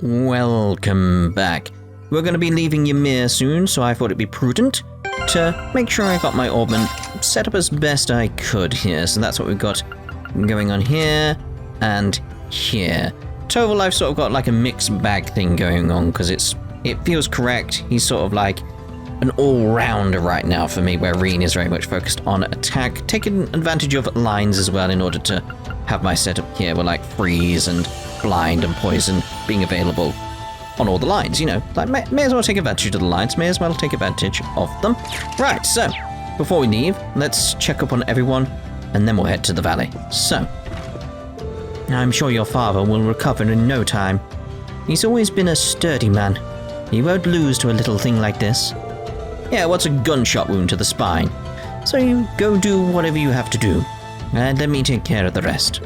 Welcome back. We're going to be leaving Ymir soon, so I thought it'd be prudent to make sure I got my orbment set up as best I could here. So that's what we've got going on here and here. Toval, I've sort of got like a mixed bag thing going on because it feels correct. He's sort of like an all-rounder right now for me, where Rean is very much focused on attack, taking advantage of lines as well in order to have my setup here where like freeze and blind and poison being available on all the lines, you know, like may as well take advantage of the lines, may as well take advantage of them. Right, so before we leave, let's check up on everyone and then we'll head to the valley. So, I'm sure your father will recover in no time. He's always been a sturdy man. He won't lose to a little thing like this. Yeah, what's a gunshot wound to the spine? So you go do whatever you have to do, and let me take care of the rest.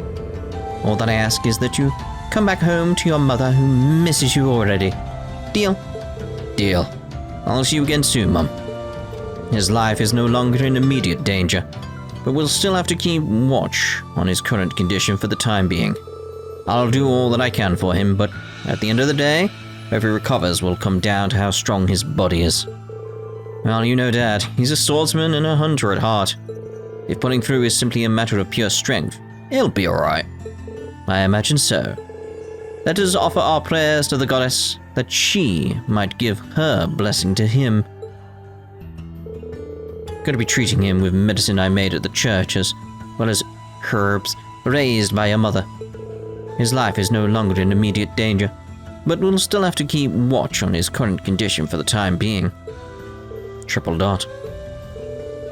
All that I ask is that you come back home to your mother who misses you already. Deal? Deal. I'll see you again soon, Mum. His life is no longer in immediate danger, but we'll still have to keep watch on his current condition for the time being. I'll do all that I can for him, but at the end of the day, if he recovers will come down to how strong his body is. Well, you know, Dad, he's a swordsman and a hunter at heart. If pulling through is simply a matter of pure strength, he'll be alright. I imagine so. Let us offer our prayers to the goddess that she might give her blessing to him. Going to be treating him with medicine I made at the church as well as herbs raised by your mother. His life is no longer in immediate danger, but we'll still have to keep watch on his current condition for the time being. Triple dot.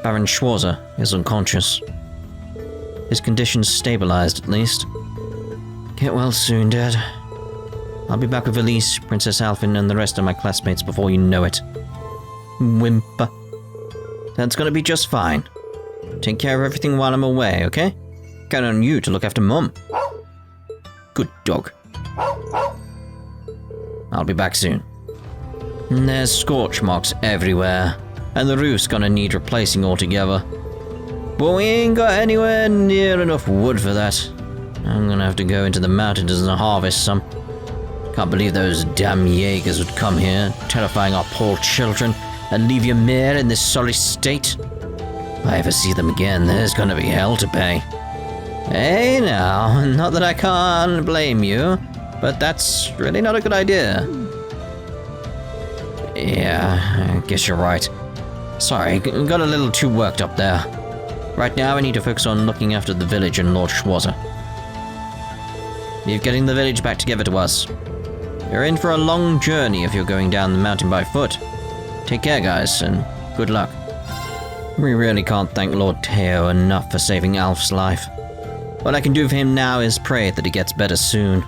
Baron Schwarzer is unconscious. His condition's stabilized, at least. Get well soon, Dad. I'll be back with Elise, Princess Alphen, and the rest of my classmates before you know it. Whimper. That's gonna be just fine. Take care of everything while I'm away, okay? Count on you to look after Mum. Good dog. I'll be back soon. There's scorch marks everywhere, and the roof's gonna need replacing altogether. But we ain't got anywhere near enough wood for that. I'm gonna have to go into the mountains and harvest some. Can't believe those damn Jaegers would come here, terrifying our poor children, and leave Ymir in this sorry state. If I ever see them again, there's gonna be hell to pay. Hey now, not that I can't blame you, but that's really not a good idea. Yeah, I guess you're right. Sorry, got a little too worked up there. Right now I need to focus on looking after the village and Lord Schwarzer. You're getting the village back together to us. You're in for a long journey if you're going down the mountain by foot. Take care, guys, and good luck. We really can't thank Lord Teo enough for saving Alf's life. What I can do for him now is pray that he gets better soon.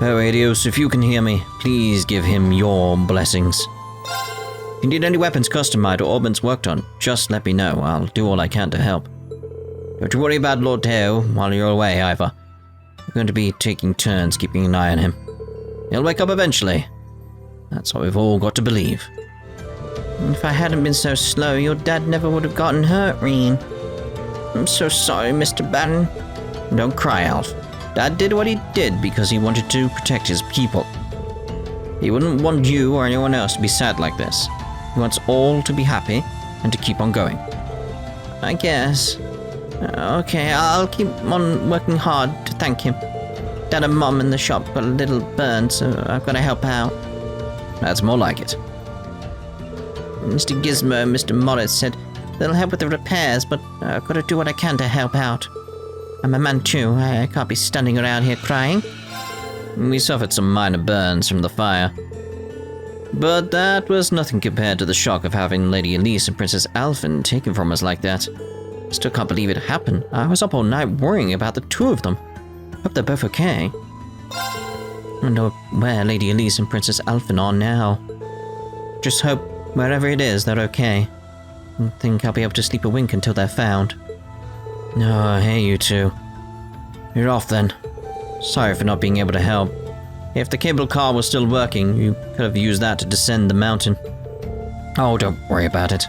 Oh, Adios, if you can hear me, please give him your blessings. If you need any weapons customized or orbments worked on, just let me know. I'll do all I can to help. Don't you worry about Lord Teo while you're away, either. We're going to be taking turns keeping an eye on him. He'll wake up eventually. That's what we've all got to believe. If I hadn't been so slow, your dad never would have gotten hurt, Rean. I'm so sorry, Mr. Baron. Don't cry, Alf. Dad did what he did because he wanted to protect his people. He wouldn't want you or anyone else to be sad like this. He wants all to be happy and to keep on going. I guess. Okay, I'll keep on working hard to thank him. Dad and Mom in the shop got a little burned, so I've got to help out. That's more like it. Mr. Gizmo and Mr. Morris said they'll help with the repairs, but I've got to do what I can to help out. I'm a man too, I can't be standing around here crying. We suffered some minor burns from the fire. But that was nothing compared to the shock of having Lady Elise and Princess Alphen taken from us like that. Still can't believe it happened. I was up all night worrying about the two of them. Hope they're both okay. I don't know where Lady Elise and Princess Alphen are now. Just hope wherever it is, they're okay. I think I'll be able to sleep a wink until they're found. Oh, hey you two. You're off then. Sorry for not being able to help. If the cable car was still working, you could have used that to descend the mountain. Oh, don't worry about it.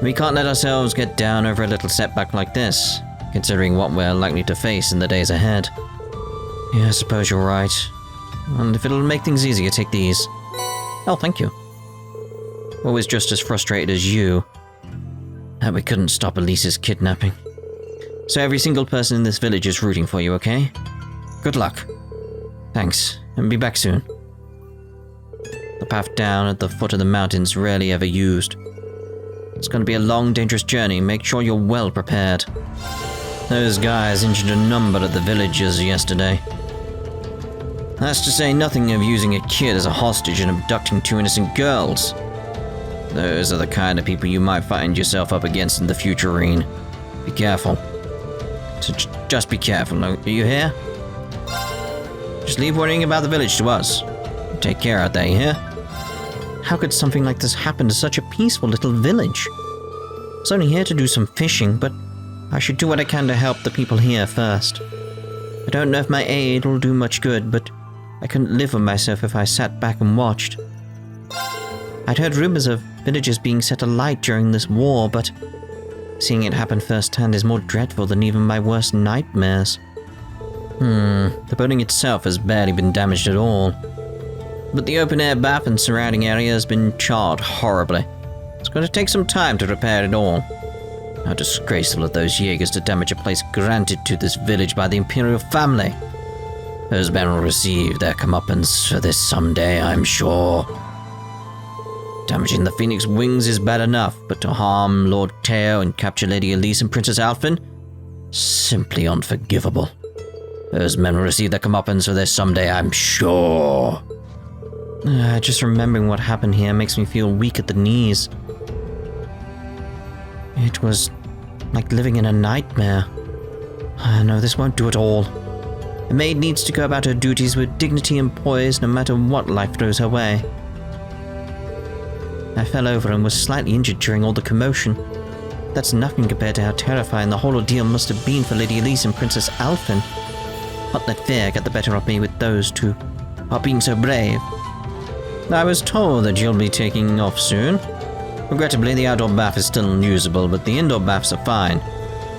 We can't let ourselves get down over a little setback like this, considering what we're likely to face in the days ahead. Yeah, I suppose you're right. And if it'll make things easier, take these. Oh, thank you. Always just as frustrated as you that we couldn't stop Elise's kidnapping. So every single person in this village is rooting for you, okay? Good luck. Thanks, and be back soon. The path down at the foot of the mountain's rarely ever used. It's going to be a long, dangerous journey. Make sure you're well prepared. Those guys injured a number of the villagers yesterday. That's to say nothing of using a kid as a hostage and abducting 2 innocent girls. Those are the kind of people you might find yourself up against in the future, Rean. Be careful. So just be careful. Are you here? Just leave worrying about the village to us. Take care out there, you hear? How could something like this happen to such a peaceful little village? I was only here to do some fishing, but I should do what I can to help the people here first. I don't know if my aid will do much good, but I couldn't live with myself if I sat back and watched. I'd heard rumors of villages being set alight during this war, but seeing it happen firsthand is more dreadful than even my worst nightmares. The building itself has barely been damaged at all. But the open-air bath and surrounding area has been charred horribly. It's going to take some time to repair it all. How disgraceful of those Jaegers to damage a place granted to this village by the Imperial family. Those men will receive their comeuppance for this someday, I'm sure. Damaging the Phoenix Wings is bad enough, but to harm Lord Teo and capture Lady Elise and Princess Alphen? Simply unforgivable. Those men will receive their comeuppance for this someday, I'm sure. Just remembering what happened here makes me feel weak at the knees. It was like living in a nightmare. No, this won't do at all. A maid needs to go about her duties with dignity and poise no matter what life throws her way. I fell over and was slightly injured during all the commotion. That's nothing compared to how terrifying the whole ordeal must have been for Lady Elise and Princess Alphen. Not let fear get the better of me with those two, while being so brave. I was told that you'll be taking off soon. Regrettably, the outdoor bath is still unusable, but the indoor baths are fine.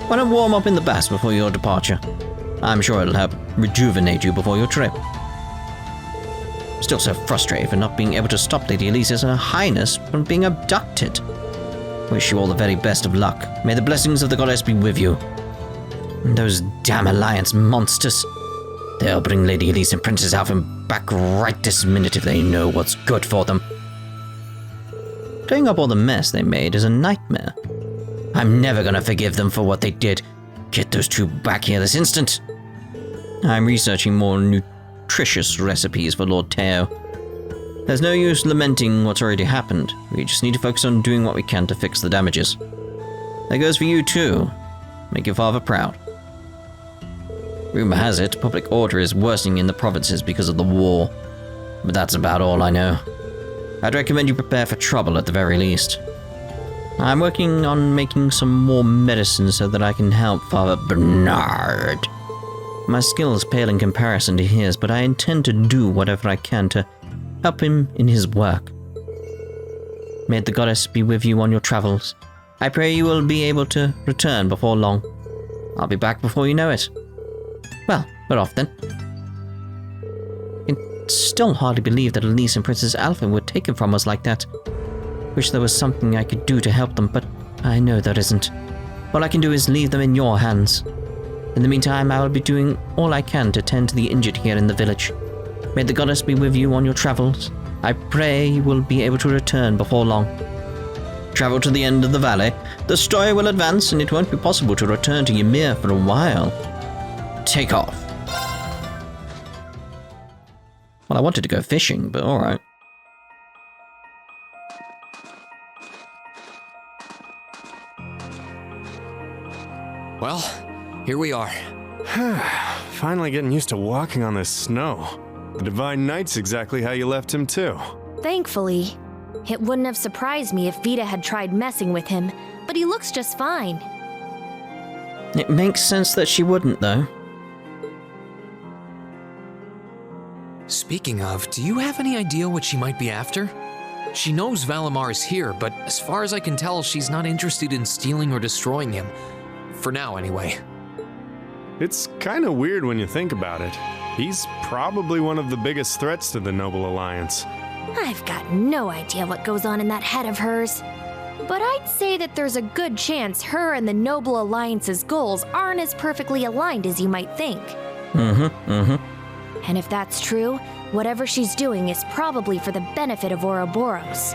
Why don't warm up in the baths before your departure? I'm sure it'll help rejuvenate you before your trip. Still so frustrated for not being able to stop Lady Elise and Her Highness from being abducted. Wish you all the very best of luck. May the blessings of the goddess be with you. And those damn Alliance monsters. They'll bring Lady Elise and Princess Alphen back right this minute if they know what's good for them. Clearing up all the mess they made is a nightmare. I'm never gonna forgive them for what they did. Get those two back here this instant. I'm researching more nutritious recipes for Lord Teo. There's no use lamenting what's already happened. We just need to focus on doing what we can to fix the damages. That goes for you too. Make your father proud. Rumor has it, public order is worsening in the provinces because of the war. But that's about all I know. I'd recommend you prepare for trouble at the very least. I'm working on making some more medicine so that I can help Father Bernard. My skills pale in comparison to his, but I intend to do whatever I can to help him in his work. May the goddess be with you on your travels. I pray you will be able to return before long. I'll be back before you know it. Well, we're off then. I can still hardly believe that Elise and Princess Alphen were taken from us like that. Wish there was something I could do to help them, but I know there isn't. All I can do is leave them in your hands. In the meantime, I will be doing all I can to tend to the injured here in the village. May the goddess be with you on your travels. I pray you will be able to return before long. Travel to the end of the valley. The story will advance, and it won't be possible to return to Ymir for a while. Take off. Well, I wanted to go fishing, but alright. Well, here we are. Finally getting used to walking on this snow. The Divine Knight's exactly how you left him too. Thankfully. It wouldn't have surprised me if Vita had tried messing with him, but he looks just fine. It makes sense that she wouldn't, though. Speaking of, do you have any idea what she might be after? She knows Valimar is here, but as far as I can tell, she's not interested in stealing or destroying him. For now, anyway. It's kinda weird when you think about it. He's probably one of the biggest threats to the Noble Alliance. I've got no idea what goes on in that head of hers. But I'd say that there's a good chance her and the Noble Alliance's goals aren't as perfectly aligned as you might think. And if that's true, whatever she's doing is probably for the benefit of Ouroboros.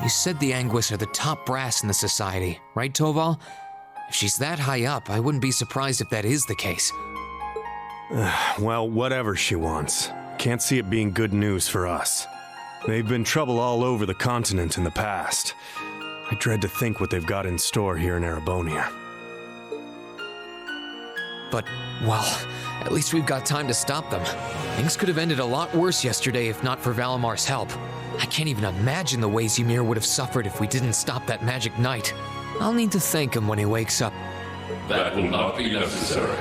You said the Anguis are the top brass in the society, right, Toval? If she's that high up, I wouldn't be surprised if that is the case. Well, whatever she wants. Can't see it being good news for us. They've been trouble all over the continent in the past. I dread to think what they've got in store here in Erebonia. But, well, at least we've got time to stop them. Things could have ended a lot worse yesterday if not for Valamar's help. I can't even imagine the ways Ymir would have suffered if we didn't stop that magic knight. I'll need to thank him when he wakes up. That will not be necessary.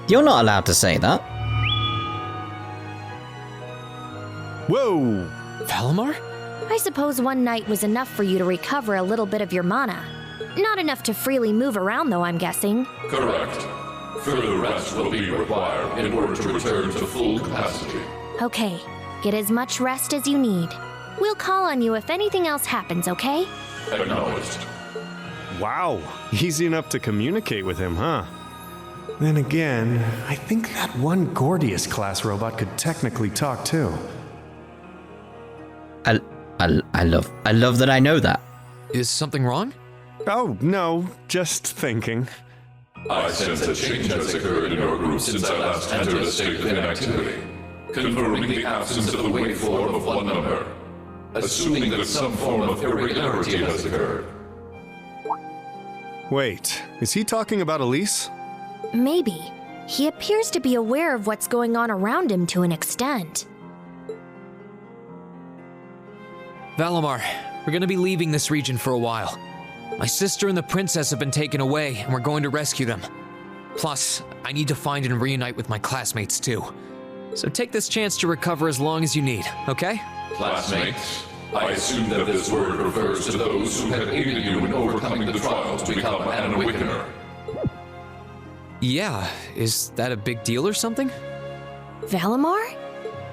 You're not allowed to say that. Whoa! Valamar? I suppose one night was enough for you to recover a little bit of your mana. Not enough to freely move around, though, I'm guessing. Correct. Further rest will be required in order to return to full capacity. Okay, get as much rest as you need. We'll call on you if anything else happens, okay? Acknowledged. Wow, easy enough to communicate with him, huh? Then again, I think that one Gordius-class robot could technically talk too. I love that I know that. Is something wrong? Oh, no, just thinking. I sense a change has occurred in your group since I last entered a state of inactivity, confirming the absence of the waveform of one number, assuming that some form of irregularity has occurred. Wait, is he talking about Elise? Maybe. He appears to be aware of what's going on around him to an extent. Valamar, we're gonna be leaving this region for a while. My sister and the princess have been taken away, and we're going to rescue them. Plus, I need to find and reunite with my classmates too. So take this chance to recover as long as you need, okay? Classmates, I assume that this word refers to those who have aided you in overcoming the trial to become an awakener. Yeah, is that a big deal or something? Valamar?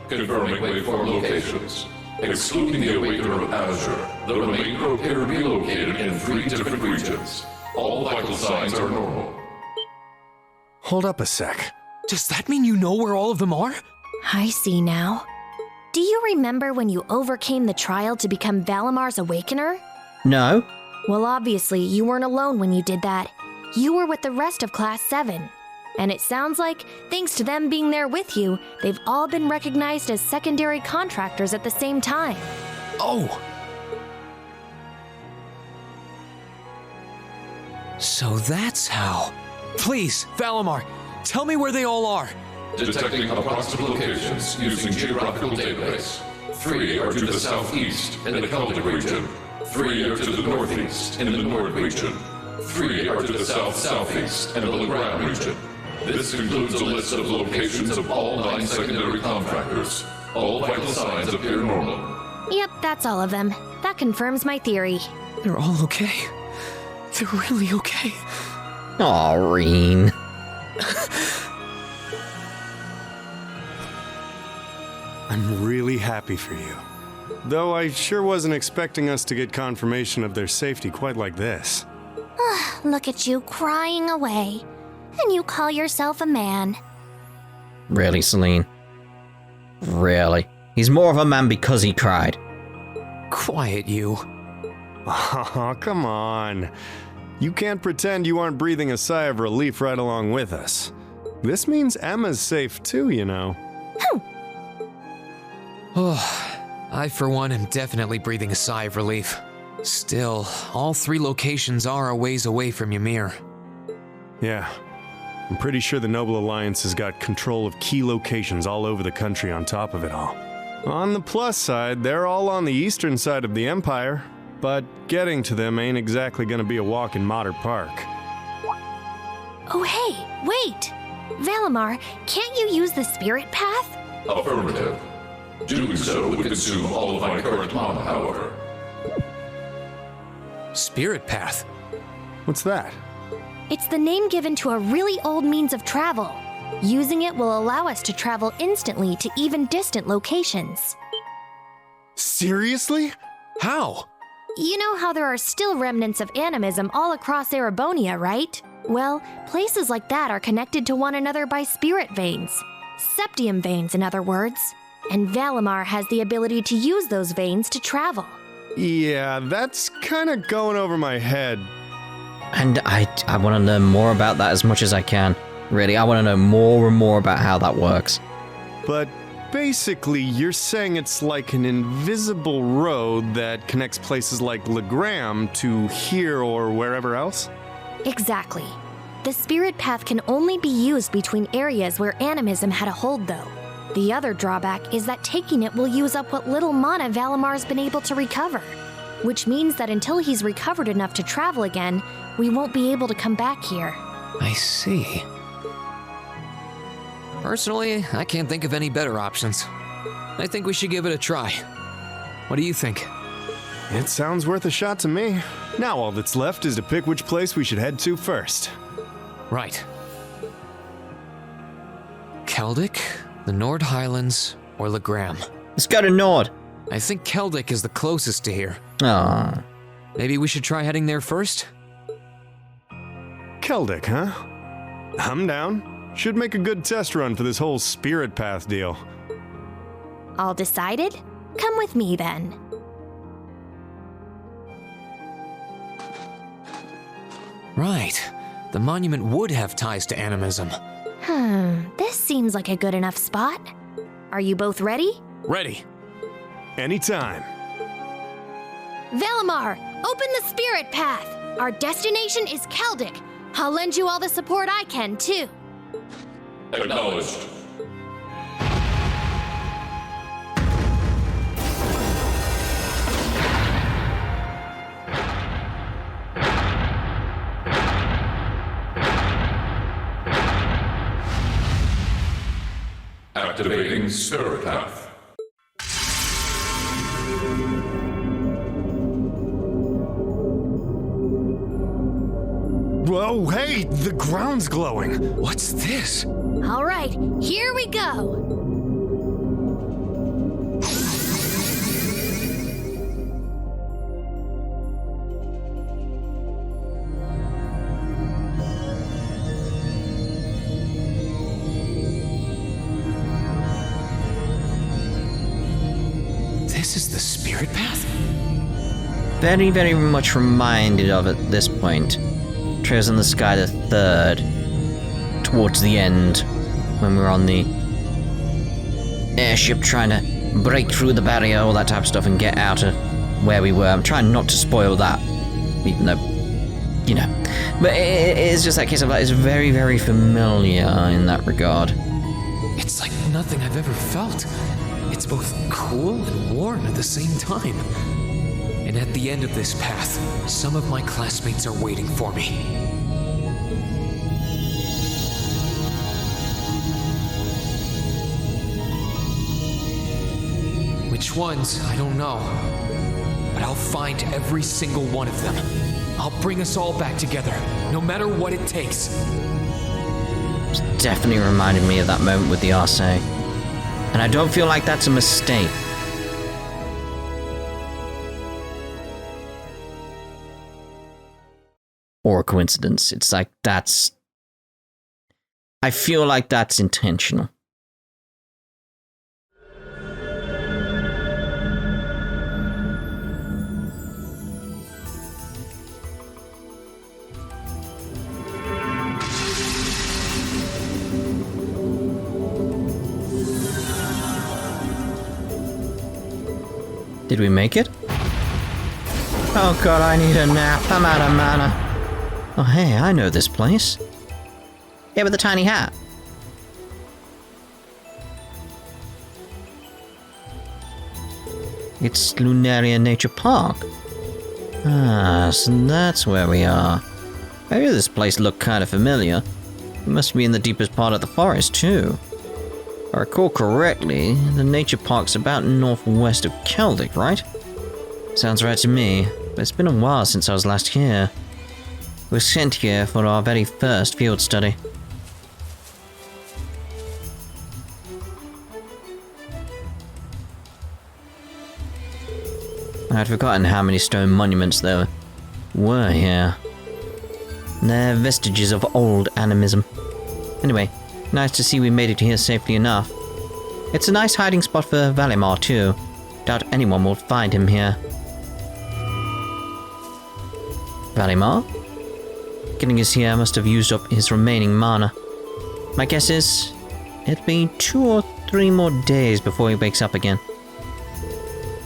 Confirming waveform locations. Excluding the Awakener of Azure, the remainder appear to be located in 3 different regions. All vital signs are normal. Hold up a sec. Does that mean you know where all of them are? I see now. Do you remember when you overcame the trial to become Valamar's Awakener? No. Well, obviously, you weren't alone when you did that. You were with the rest of Class 7. And it sounds like, thanks to them being there with you, they've all been recognized as secondary contractors at the same time. Oh! So that's how. Please, Valamar, tell me where they all are. Detecting approximate locations using geographical database. 3 are to the southeast in the Celdic region. 3 are to the northeast in the Nord region. 3 are to the south-southeast in the Legrand region. This includes a list of locations of all 9 secondary contractors. All vital signs appear normal. Yep, that's all of them. That confirms my theory. They're all okay. They're really okay. Aw, Rean. I'm really happy for you. Though I sure wasn't expecting us to get confirmation of their safety quite like this. Look at you crying away. And you call yourself a man. Really, Celine? Really? He's more of a man because he cried. Quiet, you. Oh, come on. You can't pretend you aren't breathing a sigh of relief right along with us. This means Emma's safe too, you know. Oh, I for one am definitely breathing a sigh of relief. Still, all 3 locations are a ways away from Ymir. Yeah. I'm pretty sure the Noble Alliance has got control of key locations all over the country on top of it all. On the plus side, they're all on the eastern side of the Empire, but getting to them ain't exactly gonna be a walk in Motter Park. Oh hey, wait! Valamar, can't you use the spirit path? Affirmative. Doing so would consume all of my current mana, however. Spirit path. What's that? It's the name given to a really old means of travel. Using it will allow us to travel instantly to even distant locations. Seriously? How? You know how there are still remnants of animism all across Erebonia, right? Well, places like that are connected to one another by spirit veins. Septium veins, in other words. And Valimar has the ability to use those veins to travel. Yeah, that's kind of going over my head. And I want to learn more about that as much as I can. Really, I want to know more and more about how that works. But basically, you're saying it's like an invisible road that connects places like Legram to here or wherever else? Exactly. The spirit path can only be used between areas where animism had a hold, though. The other drawback is that taking it will use up what little mana Valimar's been able to recover. Which means that until he's recovered enough to travel again, we won't be able to come back here. I see. Personally, I can't think of any better options. I think we should give it a try. What do you think? It sounds worth a shot to me. Now all that's left is to pick which place we should head to first. Right. Celdic, the Nord Highlands, or Legram? Let's go to Nord. I think Celdic is the closest to here. Ah, Maybe we should try heading there first? Celdic, huh? I'm down. Should make a good test run for this whole spirit path deal. All decided? Come with me then. Right. The monument would have ties to animism. This seems like a good enough spot. Are you both ready? Ready. Anytime. Valimar, open the spirit path! Our destination is Celdic. I'll lend you all the support I can, too. Acknowledged. Activating spirit path. Whoa, hey, the ground's glowing. What's this? All right, here we go. This is the spirit path? very, very much reminded of at this point. Trails in the Sky the Third, towards the end, when we were on the airship trying to break through the barrier, all that type of stuff, and get out of where we were. I'm trying not to spoil that, even though, you know. But it's just that case of, like, it's very, very familiar in that regard. It's like nothing I've ever felt. It's both cool and warm at the same time. And at the end of this path, some of my classmates are waiting for me. Which ones, I don't know. But I'll find every single one of them. I'll bring us all back together, no matter what it takes. It's definitely reminded me of that moment with the Arseille. And I don't feel like that's a mistake. Or a coincidence. It's like that's... I feel like that's intentional. Did we make it? Oh god, I need a nap. I'm out of mana. Oh hey, I know this place. Yeah, with the tiny hat. It's Lunaria Nature Park. Ah, so that's where we are. Maybe this place looked kind of familiar. It must be in the deepest part of the forest, too. If I recall correctly, the nature park's about northwest of Celdic, right? Sounds right to me, but it's been a while since I was last here. We're sent here for our very first field study. I'd forgotten how many stone monuments there were here. They're vestiges of old animism. Anyway, nice to see we made it here safely enough. It's a nice hiding spot for Valimar too. Doubt anyone will find him here. Valimar? Getting us here must have used up his remaining mana. My guess is, it'll be 2 or 3 more days before he wakes up again.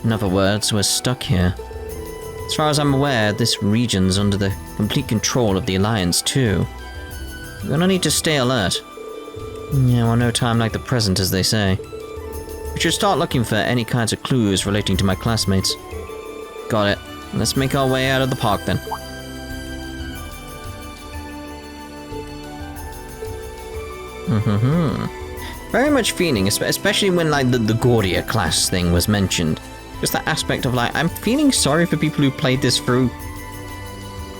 In other words, we're stuck here. As far as I'm aware, this region's under the complete control of the Alliance too. We're gonna need to stay alert. Yeah, well, no time like the present, as they say. We should start looking for any kinds of clues relating to my classmates. Got it. Let's make our way out of the park then. Very much feeling, especially when like the Gordia class thing was mentioned. Just that aspect of like, I'm feeling sorry for people who played this through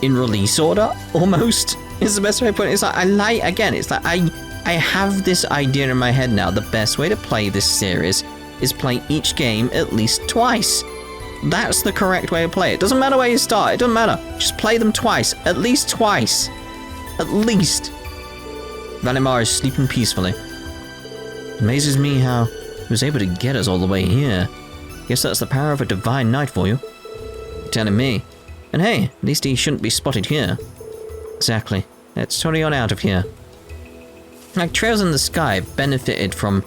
in release order, almost, is the best way to put it. It's like, it's like, I have this idea in my head now, the best way to play this series is play each game at least twice. That's the correct way to play it. Doesn't matter where you start, it doesn't matter. Just play them twice, at least twice. At least. Valimar is sleeping peacefully. Amazes me how he was able to get us all the way here. Guess that's the power of a divine knight for you. You're telling me. And hey, at least he shouldn't be spotted here. Exactly. Let's hurry on out of here. Like, Trails in the Sky benefited from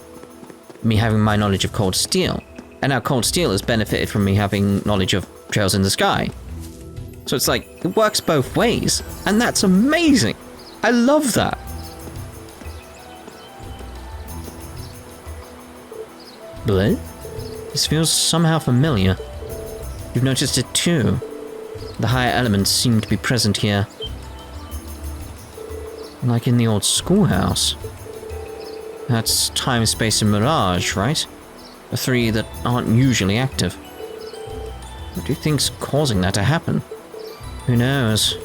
me having my knowledge of Cold Steel. And now Cold Steel has benefited from me having knowledge of Trails in the Sky. So it's like, it works both ways. And that's amazing. I love that. Bleh? This feels somehow familiar. You've noticed it too. The higher elements seem to be present here. Like in the old schoolhouse. That's time, space, and mirage, right? The 3 that aren't usually active. What do you think's causing that to happen? Who knows?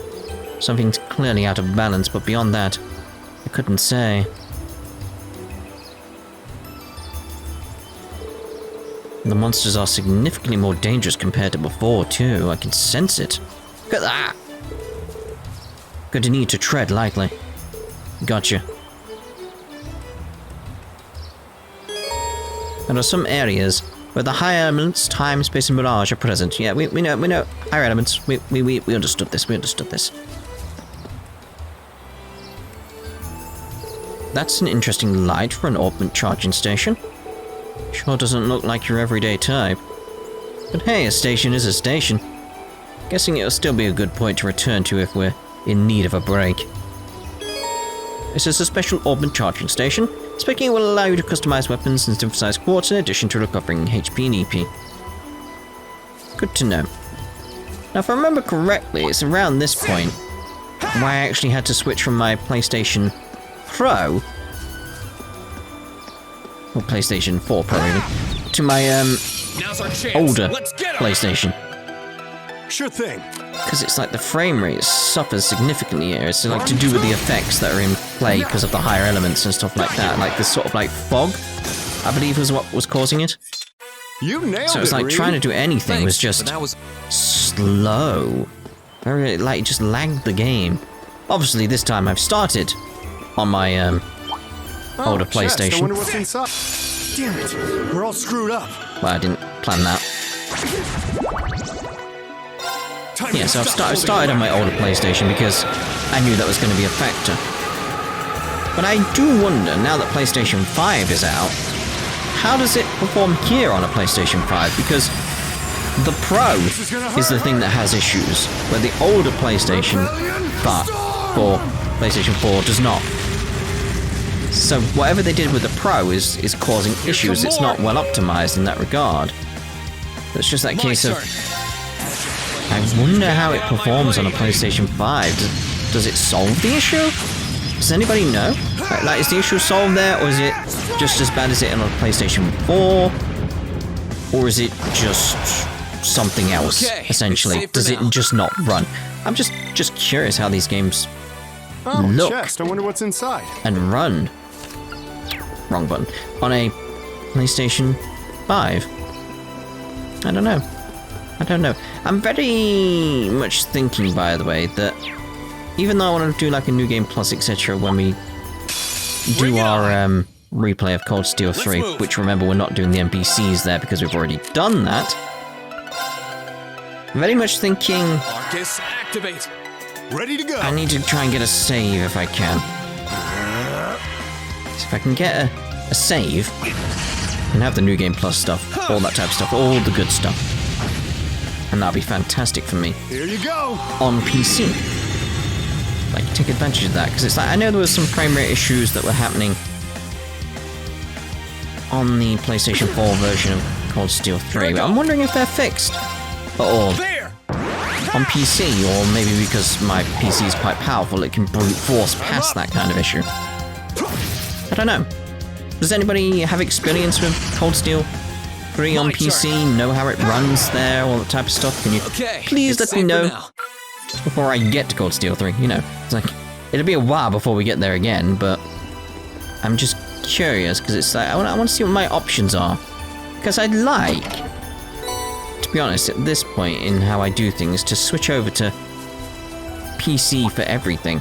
Something's clearly out of balance, but beyond that, I couldn't say. The monsters are significantly more dangerous compared to before, too. I can sense it. Look at that! Going to need to tread lightly. Gotcha. There are some areas where the higher elements, time, space, and mirage are present. Yeah, we know. Higher elements. We understood this. We understood this. That's an interesting light for an augment charging station. Sure doesn't look like your everyday type. But hey, a station is a station. Guessing it'll still be a good point to return to if we're in need of a break. This is a special augment charging station. Speaking, it will allow you to customize weapons and synthesize quartz in addition to recovering HP and EP. Good to know. Now, if I remember correctly, it's around this point where I actually had to switch from my PlayStation Pro, or PlayStation 4 Pro really, to my older PlayStation. Sure thing. Because it's like the frame rate suffers significantly here. It's like to do with the effects that are in play because of the higher elements and stuff like that. Like this sort of like fog, I believe was what was causing it. You nailed it. So it was like Rean. trying to do anything was just slow. Very, like, it just lagged the game. Obviously this time I've started on my older PlayStation. I wonder what's inside. Damn it, we're all screwed up. Well, I didn't plan that. Yeah, so I've started on my older PlayStation because I knew that was going to be a factor. But I do wonder, now that PlayStation 5 is out, how does it perform here on a PlayStation 5? Because the Pro is the thing that has issues, where the older PlayStation, but for PlayStation 4, does not. So whatever they did with the Pro is causing issues. It's not well optimized in that regard. It's just that case of, I wonder how it performs on a PlayStation 5. Does it solve the issue? Does anybody know? Like, is the issue solved there, or is it just as bad as it on a PlayStation 4? Or is it just something else, essentially? Does it just not run? I'm just curious how these games Oh, look chest. I wonder what's inside. and run. Wrong button. On a PlayStation 5. I don't know. I don't know. I'm very much thinking, by the way, that even though I want to do like a New Game Plus, etc., when we do our replay of Cold Steel 3, which remember we're not doing the NPCs there because we've already done that. Very much thinking Marcus, activate. Ready to go. I need to try and get a save if I can. So if I can get a save and have the New Game Plus stuff, all that type of stuff, all the good stuff. And that'll be fantastic for me Here you go. on PC. Like, take advantage of that, because it's like, I know there was some frame rate issues that were happening on the PlayStation 4 version of Cold Steel 3, but I'm wondering if they're fixed at all on PC, or maybe because my PC is quite powerful, it can brute force past that kind of issue. I don't know. Does anybody have experience with Cold Steel 3 on PC? Know how it runs there, all that type of stuff? Can you please let me know before I get to Cold Steel 3? You know, it's like, it'll be a while before we get there again, but I'm just curious, because it's like, I want to see what my options are. Because I'd like, to be honest, at this point in how I do things, to switch over to PC for everything.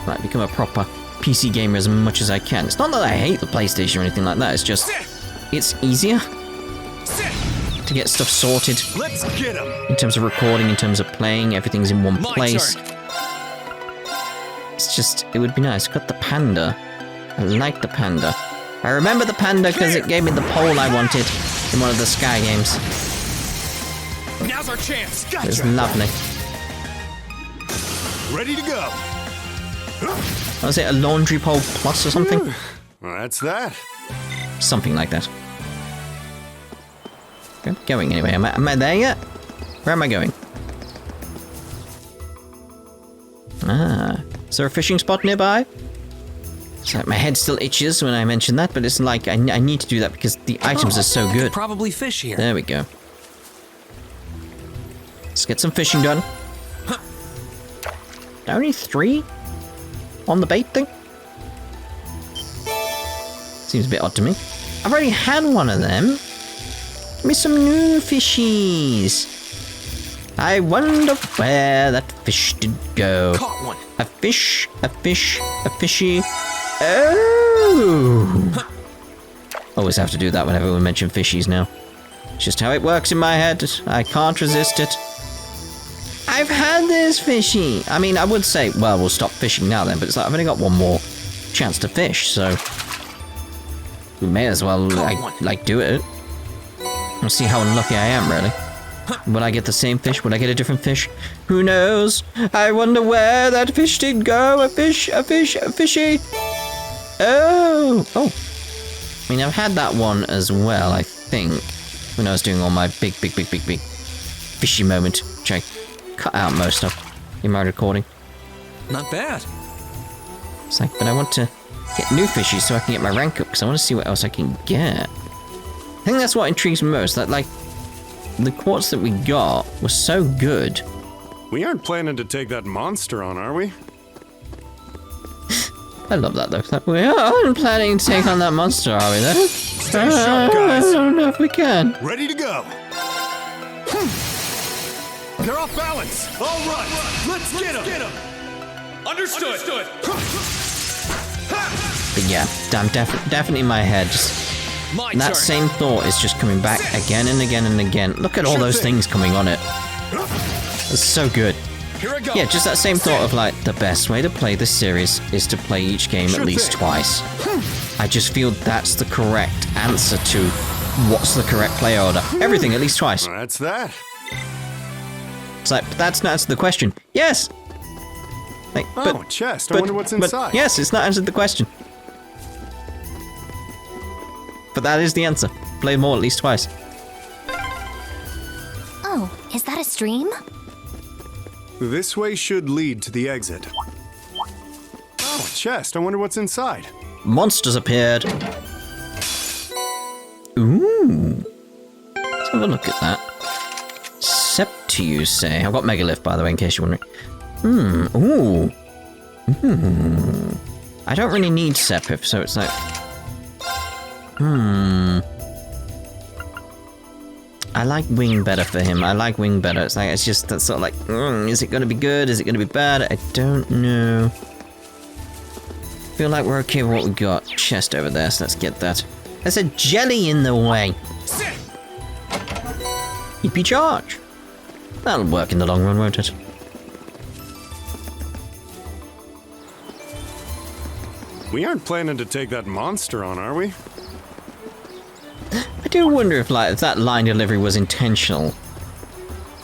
Like, become a proper PC gamer as much as I can. It's not that I hate the PlayStation or anything like that, it's just, it's easier to get stuff sorted. Let's get him. In terms of recording, in terms of playing, everything's in one place. It's just, it would be nice. Got the panda. I like the panda. I remember the panda because it gave me the pole I wanted in one of the Sky games. Now's our chance. It was lovely. Ready to go. Was it a laundry pole plus or something? Well, that's that. Something like that. Okay, going anyway. Am I there yet? Where am I going? Ah, is there a fishing spot nearby? It's like my head still itches when I mention that, but it's like I need to do that because the items are so good. Probably fish here. There we go. Let's get some fishing done. Only 3 on the bait thing? Seems a bit odd to me. I've already had one of them. Give me some new fishies. I wonder where that fish did go. Caught one. A fish, a fish, a fishy. Oh! Always have to do that whenever we mention fishies now. It's just how it works in my head. I can't resist it. I've had this fishy. I mean, I would say, well, we'll stop fishing now then, but it's like I've only got one more chance to fish, so we may as well like do it. We'll see how unlucky I am, really. Will I get the same fish? Will I get a different fish? Who knows? I wonder where that fish did go. A fish, a fish, a fishy. Oh! I mean, I've had that one as well, I think, when I was doing all my big fishy moment, which I cut out most of in my recording. Not bad. It's like, but I want to get new fishies so I can get my rank up, because I want to see what else I can get. I think that's what intrigues me most, that, like, the quartz that we got was so good. We aren't planning to take that monster on, are we? I love that, though. Like, we aren't planning to take on that monster, are we, though? Stay sharp, guys. I don't know if we can. Ready to go. They're off balance. All right, let's get them. Understood. But yeah, damn, definitely in my head, just that same thought is just coming back again and again and again. Look at all those things coming on it. It's so good. Here I go. Yeah, just that same thought of like, the best way to play this series is to play each game at least twice. I just feel that's the correct answer to what's the correct play order. Everything at least twice. That's that. It's like, but that's not answered the question. Yes! Like, Oh, chest. I wonder what's inside. Yes, it's not answered the question. But that is the answer. Play more at least twice. Oh, is that a stream? This way should lead to the exit. Oh, chest. I wonder what's inside. Monsters appeared. Ooh. Let's have a look at that. to use, say? I've got Megalift, by the way, in case you're wondering. Ooh. I don't really need Sepif, so it's like... I like Wing better for him. I like Wing better. It's like, it's just that sort of like, is it going to be good? Is it going to be bad? I don't know. Feel like we're okay with what we got. Chest over there, so let's get that. There's a jelly in the way. EP charge. That'll work in the long run, won't it? We aren't planning to take that monster on, are we? I do wonder if that line delivery was intentional.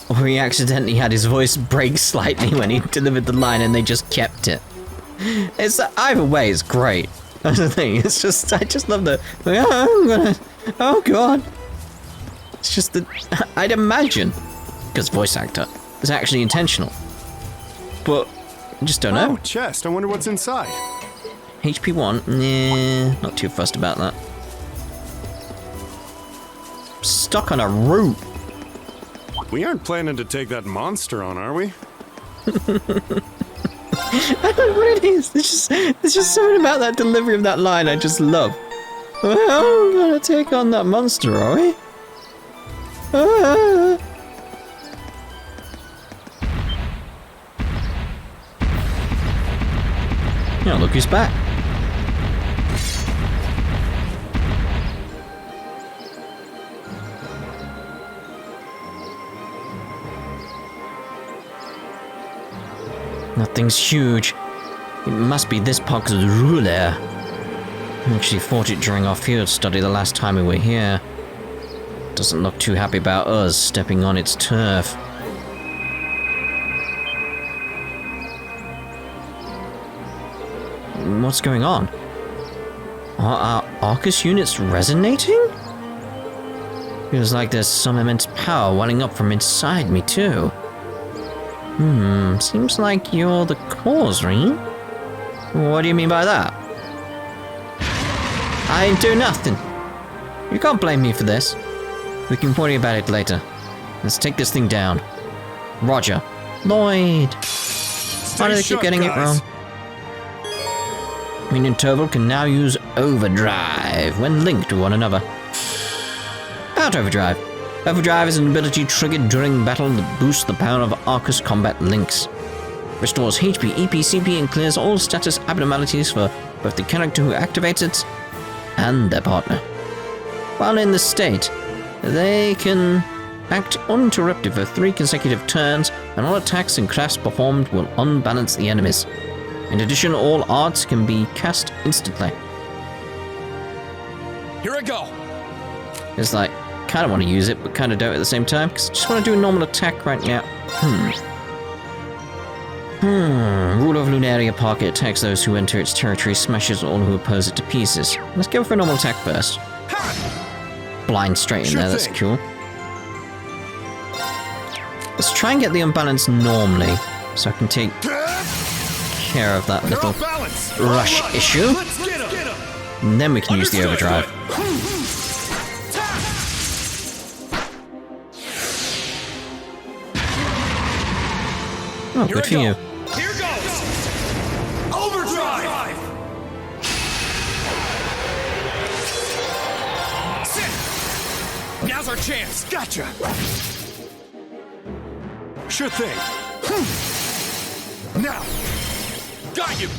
Or he accidentally had his voice break slightly when he delivered the line and they just kept it. It's either way, it's great. That's the thing. It's just, I just love the, oh god. It's just that, I'd imagine, because voice actor, is actually intentional. But, I just don't know. Oh, chest. I wonder what's inside. HP 1, nah, not too fussed about that. Stuck on a root. We aren't planning to take that monster on, are we? I don't know what it is. There's just something about that delivery of that line I just love. Well, we're gonna take on that monster, are we? Oh, look who's back. Nothing's huge. It must be this pock's ruler. We actually fought it during our field study the last time we were here. Doesn't look too happy about us stepping on its turf. What's going on? Are our Arcus units resonating? Feels like there's some immense power welling up from inside me too. Seems like you're the cause, Rean. What do you mean by that? I ain't do nothing. You can't blame me for this. We can worry about it later. Let's take this thing down. Roger. Lloyd. Why do they keep getting it wrong? Rean and Toval can now use Overdrive when linked to one another. Out Overdrive. Overdrive is an ability triggered during battle that boosts the power of Arcus combat links. Restores HP, EP, CP, and clears all status abnormalities for both the character who activates it and their partner. While in this state, they can act uninterrupted for 3 consecutive turns, and all attacks and crafts performed will unbalance the enemies. In addition, all arts can be cast instantly. Here I go. It's like, kind of want to use it, but kind of don't at the same time, because I just want to do a normal attack right now. Rule of Lunaria Park, it attacks those who enter its territory, smashes all who oppose it to pieces. Let's go for a normal attack first. Blind straight in there, that's cool. Let's try and get the unbalance normally, so I can take care of that little rush issue. And then we can use the overdrive. Oh, good for you. Here goes! Overdrive! Sit! Now's our chance! Gotcha! Sure thing. Now! Got you!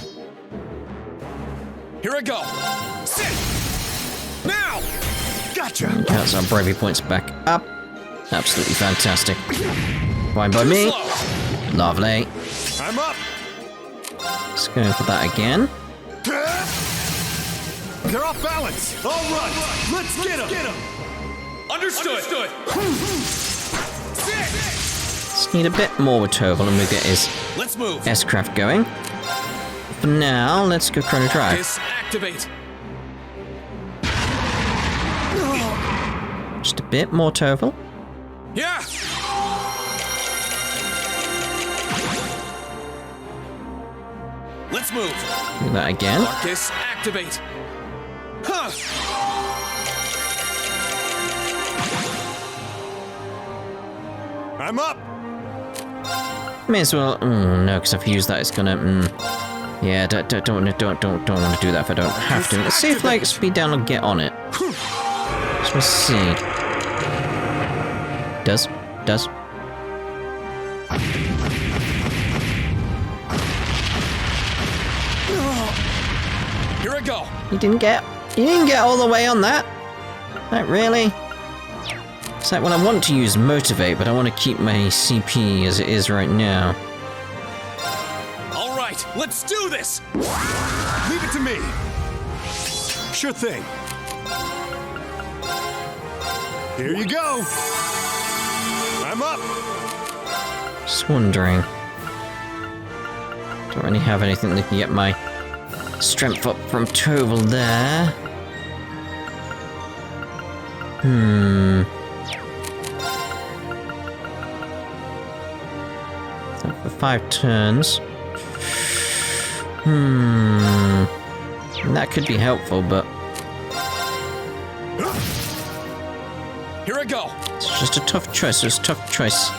Here I go! Sit! Now! Gotcha! That's our bravery points back up. Absolutely fantastic. Fine by me. Lovely. I'm up! Let's go for that again. They're off balance! All right! Let's get them! Understood! Just need a bit more with Toval and we'll get his Let's move! S-Craft going. For now, let's go Chrono Drive. Disactivate! Just a bit more Toval. Yeah! Let's move! Do that again. Marcus, activate! Huh! I'm up! May as well. No, because if I use that, it's gonna. Yeah, don't want to do that if I don't have to. Let's see if like speed down will get on it. Let's see. Does. Here I go. You didn't get all the way on that. Like really? It's like when I want to use motivate, but I want to keep my CP as it is right now. All right, let's do this. Leave it to me. Sure thing. Here you go. I'm up. Just wondering. Don't really have anything that can get my strength up from Toval there. So for 5 turns. That could be helpful, but here I go. it's just a tough choice. It's a tough choice.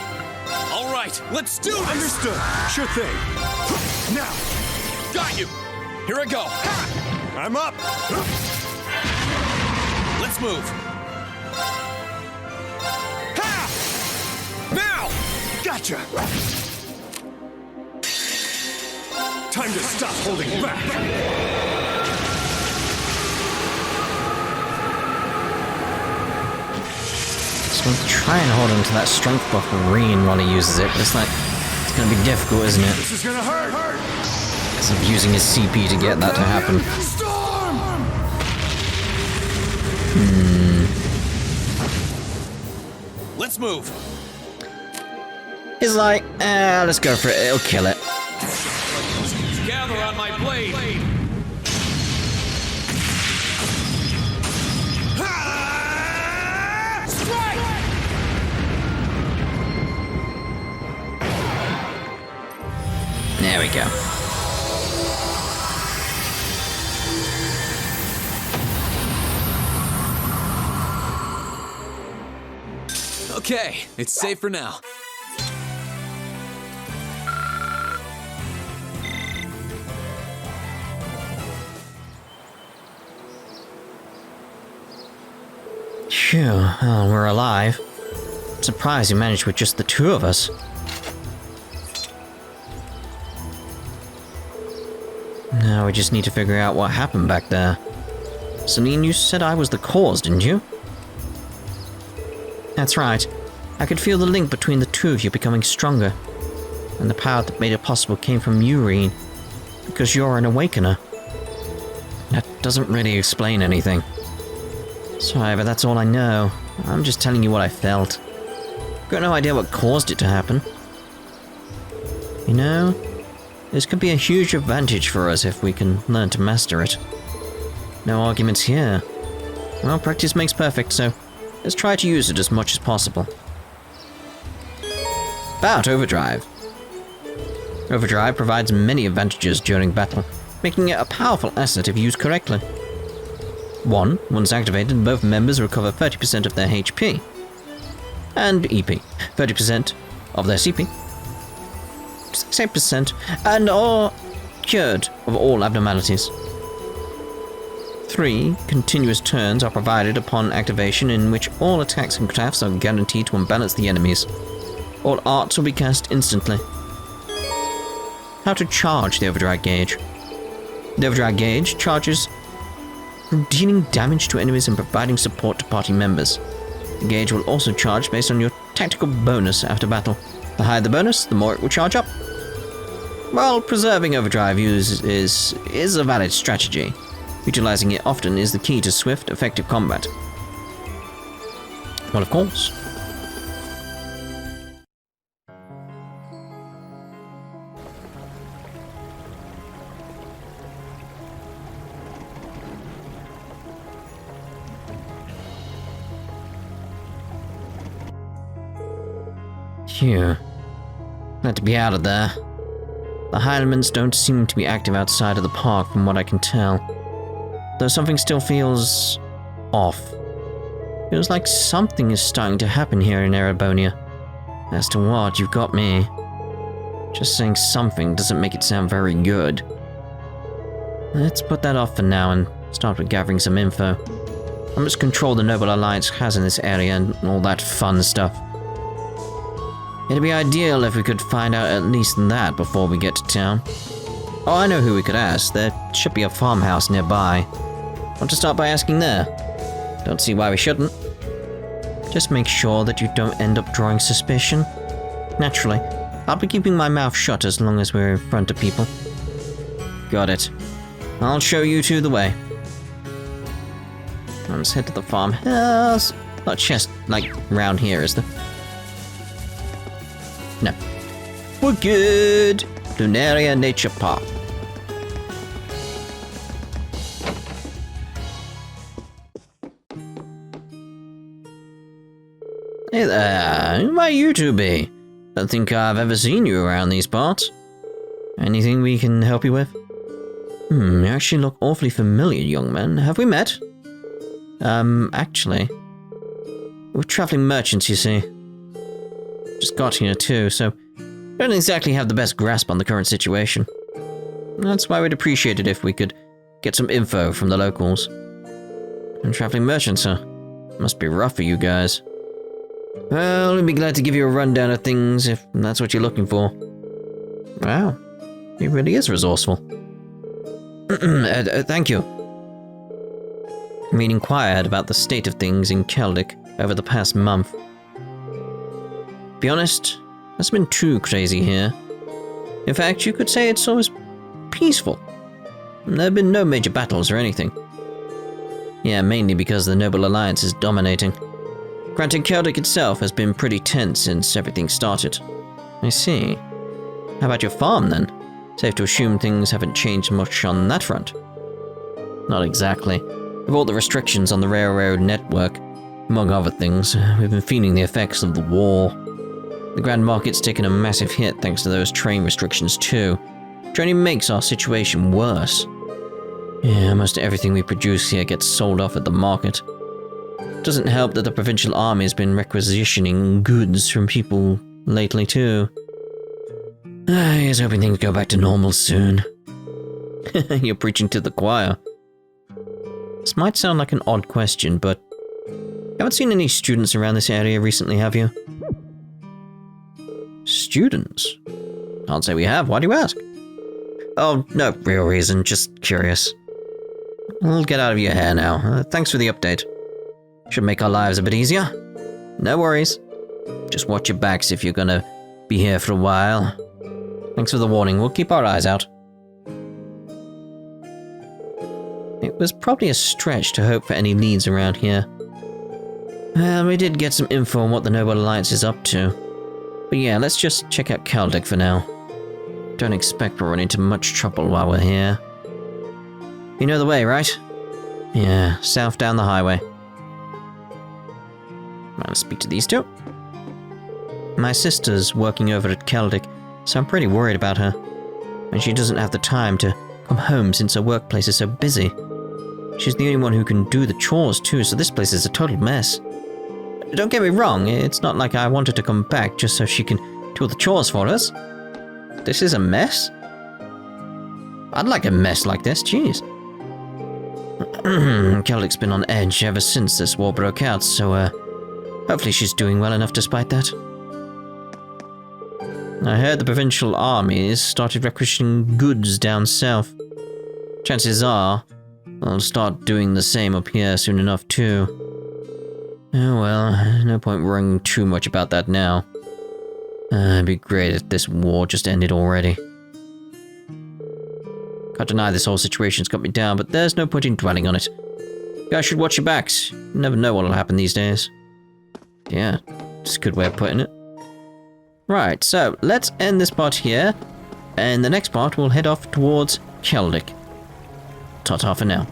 All right, let's do this. Understood. Sure thing. Now. Got you. Here I go. I'm up. Let's move. Ha! Now! Gotcha. Time to stop holding back. So I'm trying to hold on to that strength buff for Rean while he uses it, but it's like, it's gonna be difficult, isn't it? This is gonna hurt. Because I'm using his CP to get that to happen. Storm! Let's move. He's like, let's go for it, it'll kill it. Gather on my blade. Strike! There we go. Okay, it's safe for now. Phew, well, we're alive. I'm surprised you managed with just the 2 of us. Now we just need to figure out what happened back there. Celine, you said I was the cause, didn't you? That's right. I could feel the link between the 2 of you becoming stronger. And the power that made it possible came from you, Rean. Because you're an awakener. That doesn't really explain anything. Sorry, but that's all I know. I'm just telling you what I felt. Got no idea what caused it to happen. You know, this could be a huge advantage for us if we can learn to master it. No arguments here. Well, practice makes perfect, so let's try to use it as much as possible. About Overdrive. Overdrive provides many advantages during battle, making it a powerful asset if used correctly. 1. Once activated, both members recover 30% of their HP. And EP, 30% of their CP. 6% and are cured of all abnormalities. 3. Continuous turns are provided upon activation in which all attacks and crafts are guaranteed to unbalance the enemies. All arts will be cast instantly. How to charge the Overdrive gauge. The Overdrive gauge charges from dealing damage to enemies and providing support to party members. The gauge will also charge based on your tactical bonus after battle. The higher the bonus, the more it will charge up. While preserving Overdrive use is a valid strategy, utilizing it often is the key to swift, effective combat. Well, of course. Phew. Glad to be out of there. The Highlandmans don't seem to be active outside of the park from what I can tell. Though something still feels off. Feels like something is starting to happen here in Erebonia. As to what, you've got me. Just saying something doesn't make it sound very good. Let's put that off for now and start with gathering some info. How much control the Noble Alliance has in this area and all that fun stuff. It'd be ideal if we could find out at least that before we get to town. Oh, I know who we could ask. There should be a farmhouse nearby. Want to start by asking there? Don't see why we shouldn't. Just make sure that you don't end up drawing suspicion. Naturally, I'll be keeping my mouth shut as long as we're in front of people. Got it. I'll show you two the way. Let's head to the farmhouse. Not just, like, round here, is there? No. We're good. Lunaria Nature Park. Hey there, who might you two be? Don't think I've ever seen you around these parts. Anything we can help you with? You actually look awfully familiar, young man. Have we met? Actually, we're traveling merchants, you see. Just got here too, so don't exactly have the best grasp on the current situation. That's why we'd appreciate it if we could get some info from the locals. And traveling merchants, huh? Must be rough for you guys. Well, I'd be glad to give you a rundown of things if that's what you're looking for. Wow, he really is resourceful. Thank you. We'd inquired about the state of things in Celdic over the past month. To be honest, it's been too crazy here. In fact, you could say it's almost peaceful. There have been no major battles or anything. Yeah, mainly because the Noble Alliance is dominating. Granted, Celdic itself has been pretty tense since everything started. I see. How about your farm, then? Safe to assume things haven't changed much on that front. Not exactly. With all the restrictions on the railroad network, among other things, we've been feeling the effects of the war. The Grand Market's taken a massive hit thanks to those train restrictions too, which only makes our situation worse. Yeah, almost everything we produce here gets sold off at the market. Doesn't help that the provincial army has been requisitioning goods from people lately too. Here's hoping things go back to normal soon. You're preaching to the choir. This might sound like an odd question, but you haven't seen any students around this area recently, have you? Students? Can't say we have. Why do you ask? Oh, no real reason. Just curious. I'll get out of your hair now. Thanks for the update. Should make our lives a bit easier. No worries. Just watch your backs if you're gonna be here for a while. Thanks for the warning. We'll keep our eyes out. It was probably a stretch to hope for any leads around here. Well, we did get some info on what the Noble Alliance is up to. But yeah, let's just check out Celdic for now. Don't expect we'll run into much trouble while we're here. You know the way, right? Yeah, south down the highway. I'll speak to these two. My sister's working over at Celdic, so I'm pretty worried about her. And she doesn't have the time to come home since her workplace is so busy. She's the only one who can do the chores too, so this place is a total mess. Don't get me wrong, it's not like I want her to come back just so she can do all the chores for us. This is a mess? I'd like a mess like this, jeez. Celdic's been on edge ever since this war broke out, so hopefully she's doing well enough despite that. I heard the provincial armies started requisitioning goods down south. Chances are, I'll start doing the same up here soon enough too. Oh well, no point worrying too much about that now. It'd be great if this war just ended already. Can't deny this whole situation's got me down, but there's no point in dwelling on it. You guys should watch your backs. You never know what'll happen these days. Yeah, it's a good way of putting it. Right, so let's end this part here, and the next part we'll head off towards Celdic. Ta-ta for now.